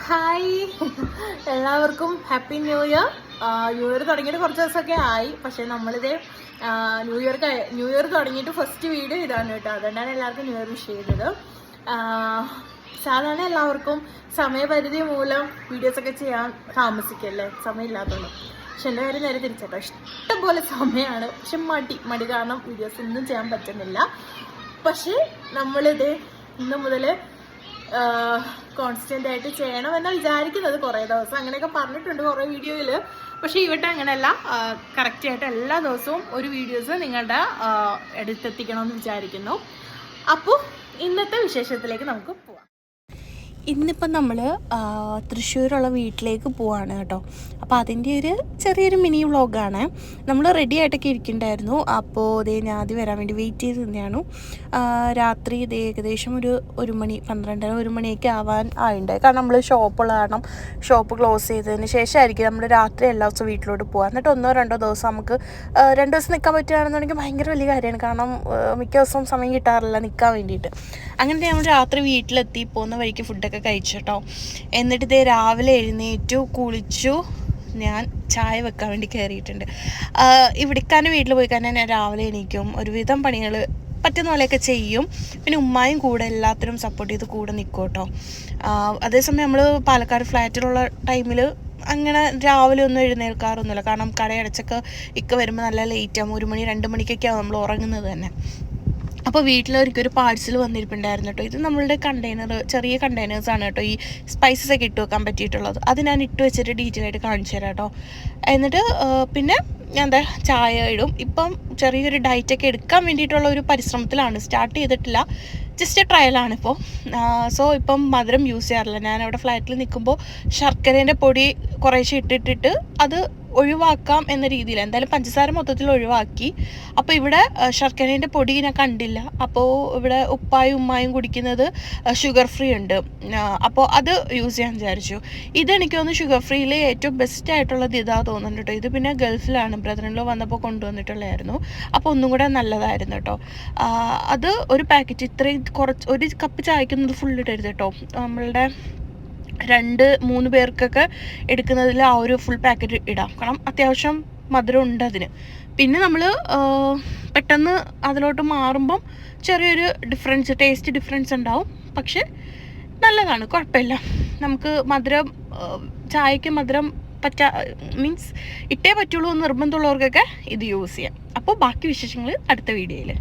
Hi എല്ലാവർക്കും happy new year. New year തുടങ്ങിയിട്ട് കുറച്ച് ദിവസമൊക്കെ ആയി. പക്ഷേ നമ്മളിത് ന്യൂ ഇയർ തുടങ്ങിയിട്ട് ഫസ്റ്റ് വീഡിയോ ഇതാണ് കേട്ടോ. അതുകൊണ്ടാണ് എല്ലാവർക്കും ന്യൂ ഇയർ വിഷ് ചെയ്തത്. സാധാരണ എല്ലാവർക്കും സമയപരിധി മൂലം വീഡിയോസൊക്കെ ചെയ്യാൻ താമസിക്കല്ലേ, സമയമില്ലാത്തതുകൊണ്ട്. പക്ഷെ എൻ്റെ കാര്യം നേരെ തിരിച്ചേട്ടോ, ഇഷ്ടംപോലെ സമയമാണ്. പക്ഷെ മടി കാരണം വീഡിയോസ് ഒന്നും ചെയ്യാൻ പറ്റുന്നില്ല. പക്ഷേ നമ്മളിത് ഇന്ന് മുതൽ കോൺസ്റ്റൻ്റ് ആയിട്ട് ചെയ്യണമെന്നാണ് വിചാരിക്കുന്നത്. കുറേ ദിവസം അങ്ങനെയൊക്കെ പറഞ്ഞിട്ടുണ്ട് കുറേ വീഡിയോയിൽ. പക്ഷേ ഇവിടെ അങ്ങനെയല്ല, കറക്റ്റായിട്ട് എല്ലാ ദിവസവും ഒരു വീഡിയോസ് നിങ്ങളുടെ എടുത്തെത്തിക്കണമെന്ന് വിചാരിക്കുന്നു. അപ്പോൾ ഇന്നത്തെ വിശേഷത്തിലേക്ക് നമുക്ക് പോവാം. ഇന്നിപ്പം നമ്മൾ തൃശ്ശൂരുള്ള വീട്ടിലേക്ക് പോവാണ് കേട്ടോ. അപ്പോൾ അതിൻ്റെ ഒരു ചെറിയൊരു മിനി വ്ളോഗാണ്. നമ്മൾ റെഡി ആയിട്ടൊക്കെ ഇരിക്കുന്നുണ്ടായിരുന്നു. അപ്പോൾ ഇതേ ഞാൻ ആദ്യം വരാൻ വേണ്ടി വെയിറ്റ് ചെയ്ത് തന്നെയാണ്. രാത്രി ഇത് ഏകദേശം ഒരു മണി 12-1 മണിയൊക്കെ ആവാൻ ആയിണ്ടായി. കാരണം നമ്മൾ ഷോപ്പുള്ള കാരണം ഷോപ്പ് ക്ലോസ് ചെയ്തതിന് ശേഷമായിരിക്കും നമ്മൾ രാത്രി എല്ലാ ദിവസവും വീട്ടിലോട്ട് പോകാം. എന്നിട്ട് 1-2 ദിവസം നമുക്ക് 2 ദിവസം നിൽക്കാൻ പറ്റുകയാണെന്നുണ്ടെങ്കിൽ ഭയങ്കര വലിയ കാര്യമാണ്. കാരണം മിക്ക ദിവസവും സമയം കിട്ടാറില്ല നിൽക്കാൻ വേണ്ടിയിട്ട്. അങ്ങനെ നമ്മൾ രാത്രി വീട്ടിലെത്തി പോകുന്ന വഴിക്ക് ഫുഡൊക്കെ കഴിച്ചു കേട്ടോ. എന്നിട്ട് ഇതേ രാവിലെ എഴുന്നേറ്റു, കുളിച്ചു, ഞാൻ ചായ വെക്കാൻ വേണ്ടി കയറിയിട്ടുണ്ട്. ഇവിടേക്കാൻ്റെ വീട്ടിൽ പോയി കഴിഞ്ഞാൽ ഞാൻ രാവിലെ എണീക്കും, ഒരുവിധം പണികൾ പറ്റുന്ന പോലെയൊക്കെ ചെയ്യും. പിന്നെ ഉമ്മായും കൂടെ എല്ലാത്തിനും സപ്പോർട്ട് ചെയ്ത് കൂടെ നിൽക്കും കേട്ടോ. അതേസമയം നമ്മൾ പാലക്കാട് ഫ്ലാറ്റിലുള്ള ടൈമിൽ അങ്ങനെ രാവിലെ ഒന്നും എഴുന്നേൽക്കാറൊന്നുമില്ല. കാരണം കടയടച്ചൊക്കെ വരുമ്പോൾ നല്ല ലേറ്റാകും. 1 മണി 2 മണിക്കൊക്കെയാണ് നമ്മൾ ഉറങ്ങുന്നത് തന്നെ. അപ്പോൾ വീട്ടിലൊരിക്കൊരു പാഴ്സൽ വന്നിരിപ്പുണ്ടായിരുന്നു കേട്ടോ. ഇത് നമ്മളുടെ ചെറിയ കണ്ടെയ്നേഴ്സാണ് കേട്ടോ, ഈ സ്പൈസസ് ഒക്കെ ഇട്ട് വെക്കാൻ പറ്റിയിട്ടുള്ളത്. അത് ഞാൻ ഇട്ട് വെച്ചിട്ട് ഡീറ്റെയിൽ ആയിട്ട് കാണിച്ചു തരാം കേട്ടോ. എന്നിട്ട് പിന്നെ ഞാൻ ചായ ഇടും. ഇപ്പം ചെറിയൊരു ഡയറ്റൊക്കെ എടുക്കാൻ വേണ്ടിയിട്ടുള്ള ഒരു പരിശ്രമത്തിലാണ്, സ്റ്റാർട്ട് ചെയ്തിട്ടില്ല, ജസ്റ്റ് ട്രയലാണിപ്പോൾ. സോ ഇപ്പം മധുരം യൂസ് ചെയ്യാറില്ല. ഞാൻ അവിടെ ഫ്ലാറ്റിൽ നിൽക്കുമ്പോൾ ശർക്കരേൻ്റെ പൊടി കുറേശ്ശെ ഇട്ടിട്ട് അത് ഒഴിവാക്കാം എന്ന രീതിയിൽ, എന്തായാലും പഞ്ചസാര മൊത്തത്തിൽ ഒഴിവാക്കി. അപ്പോൾ ഇവിടെ ശർക്കരേൻ്റെ പൊടി ഞാൻ കണ്ടില്ല. അപ്പോൾ ഇവിടെ ഉമ്മായും കുടിക്കുന്നത് ഷുഗർ ഫ്രീ ഉണ്ട്. അപ്പോൾ അത് യൂസ് ചെയ്യാൻ വിചാരിച്ചു. ഇതെനിക്ക് തോന്നുന്നു ഷുഗർ ഫ്രീയിൽ ഏറ്റവും ബെസ്റ്റ് ആയിട്ടുള്ളത് ഇതാ തോന്നുന്നുണ്ട് കേട്ടോ. ഇത് പിന്നെ ഗൾഫിലാണ്, ബ്രദറിൻലോ വന്നപ്പോൾ കൊണ്ടുവന്നിട്ടുള്ളതായിരുന്നു. അപ്പോൾ ഒന്നും കൂടെ നല്ലതായിരുന്നു കേട്ടോ. അത് ഒരു പാക്കറ്റ് ഇത്രയും ഒരു കപ്പ് ചായക്കുന്നത് ഫുൾ ഇടരുത് കേട്ടോ. നമ്മളുടെ 2-3 പേർക്കൊക്കെ എടുക്കുന്നതിൽ ആ ഒരു ഫുൾ പാക്കറ്റ് ഇടാം. കാരണം അത്യാവശ്യം മധുരം ഉണ്ട് അതിന്. പിന്നെ നമ്മൾ പെട്ടെന്ന് അതിലോട്ട് മാറുമ്പം ചെറിയൊരു ടേസ്റ്റ് ഡിഫറൻസ് ഉണ്ടാവും. പക്ഷെ നല്ലതാണ്, കുഴപ്പമില്ല. നമുക്ക് മധുരം ചായക്ക് മധുരം മീൻസ് ഇട്ടേ പറ്റുള്ളൂ നിർബന്ധമുള്ളവർക്കൊക്കെ ഇത് യൂസ് ചെയ്യാം. അപ്പോൾ ബാക്കി വിശേഷങ്ങൾ അടുത്ത വീഡിയോയിൽ.